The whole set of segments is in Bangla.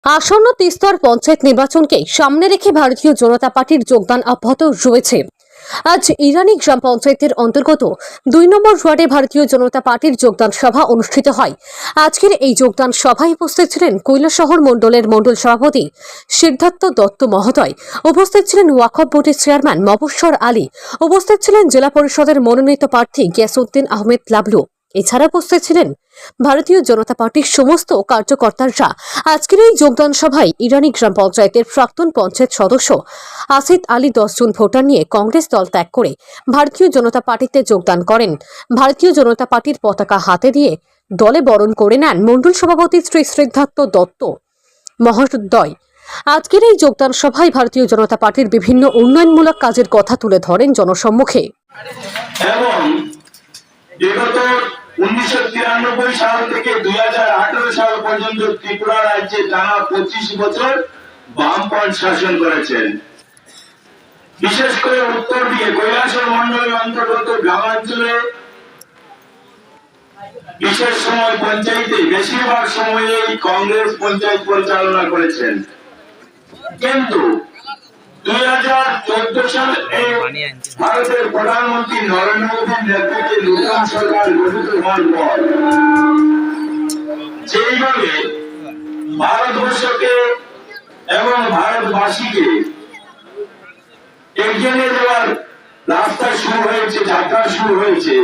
আসন্ন তিস্তর পঞ্চায়েত নির্বাচনকে সামনে রেখে ভারতীয় জনতা পার্টির যোগদান অব্যাহত রয়েছে। আজ ইরানি গ্রাম পঞ্চায়েতের অন্তর্গত ২ নম্বর ওয়ার্ডে ভারতীয় জনতা পার্টির যোগদান সভা অনুষ্ঠিত হয়। আজকের এই যোগদান সভায় উপস্থিত ছিলেন কৈলাসহর মণ্ডলের মণ্ডল সভাপতি সিদ্ধার্থ দত্ত মহোদয়, উপস্থিত ছিলেন ওয়াকফ বোর্ডের চেয়ারম্যান মবস্বর আলী, উপস্থিত ছিলেন জেলা পরিষদের মনোনীত প্রার্থী গিয়াসউদ্দিন আহমেদ লাবলু। এছাড়া উপস্থিত ছিলেন ভারতীয় জনতা পার্টির সমস্ত কার্যকর্তারা। আজকের এই যোগদান সভায় ইরানি গ্রাম পঞ্চায়েতের প্রাক্তন পঞ্চায়েত সদস্য আসিদ আলী 10 জন ভোটার নিয়ে কংগ্রেস দল ত্যাগ করে ভারতীয় জনতা পার্টিতে যোগদান করেন। ভারতীয় জনতা পার্টির পতাকা হাতে দিয়ে দলে বরণ করে নেন মণ্ডল সভাপতি শ্রী সিদ্ধার্থ দত্ত মহোদয়। আজকের এই যোগদান সভায় ভারতীয় জনতা পার্টির বিভিন্ন উন্নয়নমূলক কাজের কথা তুলে ধরেন জনসম্মুখে। বিগত 1993 সাল থেকে 2018 সাল পর্যন্ত ত্রিপুরা রাজ্যে টানা 25 বছর বামপন্থী শাসন করেছেন। বিশেষ করে উত্তর দিকে কৈলাসহর মণ্ডলের অন্তর্গত গ্রামাঞ্চলে বিশেষ সময় পঞ্চায়েতে বেশিরভাগ সময়েই কংগ্রেস পঞ্চায়েত পরিচালনা করেছেন। কিন্তু 2014 সালে ভারতের প্রধানমন্ত্রী নরেন্দ্র মোদীর নেতৃত্বে নতুন সরকার গঠিত হওয়ার পর যেইভাবে ভারতবর্ষকে এবং ভারতবাসীকে এগিয়ে নিয়ে যাওয়ার রাস্তা শুরু হয়েছে, যাত্রা শুরু হয়েছে,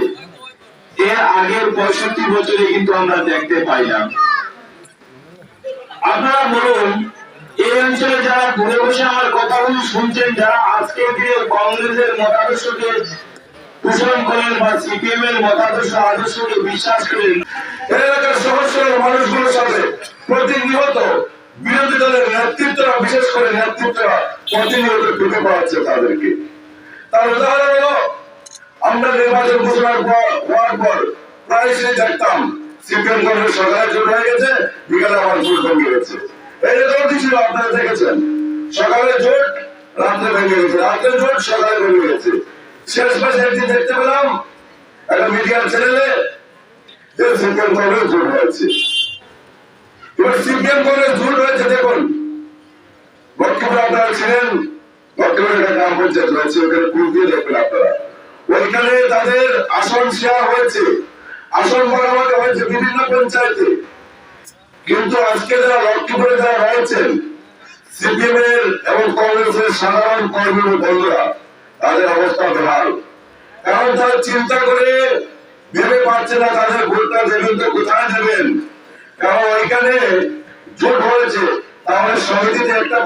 এর আগের 65 বছরে কিন্তু আমরা দেখতে পাই না। আপনারা বলুন, এই অঞ্চলে যারা ঘুরে বসে আমার কথাগুলো শুনছেন, যারা আজকের দিনে কংগ্রেসের মতাদর্শকে পোষণ করেন বা সিপিএম এর আদর্শকে বিশ্বাস করেন, এলাকার সহজ সরল মানুষগুলোর সাথে প্রতিনিয়ত বিরোধী দলের নেতৃত্বরা, বিশেষ করে নেতৃত্বরা প্রতিনিয়ত ঢুকে পাচ্ছে তাদেরকে। তার উদাহরণ হলো, আমরা নির্বাচন ঘোষণার পর প্রায়শই দেখতাম সিপিএম কংগ্রেস সরকারের জোট হয়ে গেছে, বিকালে আবার জোট ভেঙে গেছে। এই রকমটি ছিল, আপনারা দেখেছেন, সকালে জোট রাত্রে ভেঙে গেছে, রাত্রে জোট সকালে ভেঙে গেছে। শেষ মাসে একদিন দেখতে পেলাম একটা মিডিয়ার চ্যানেলে সিপিএম কংগ্রেস জোট হয়েছে। এবার সিপিএম কংগ্রেস জোট হয়েছে, দেখুন বক্তব্য আপনারা ছিলেন, বক্তব্যের একটা গ্রাম পঞ্চায়েত রয়েছে, ওখানে পুল দিয়ে দেখবেন আপনারা, ওইখানে তাদের আসন শেয়ার হয়েছে, আসন বরাবর হয়েছে বিভিন্ন পঞ্চায়েতে। কিন্তু আজকে যারা লক্ষ্মীপুরে যারা রয়েছেন সিপিএম এর এবং কংগ্রেসের সাধারণ কর্মী বন্ধুরা, তাদের অবস্থা বেহাল। কারণ তারা চিন্তা করে ভেবে পাচ্ছে না তাদের ভোটটা দেবেন তো কোথায় দেবেন। কারণ ওইখানে জোট হয়েছে, তাহলে সমিতিতে একটা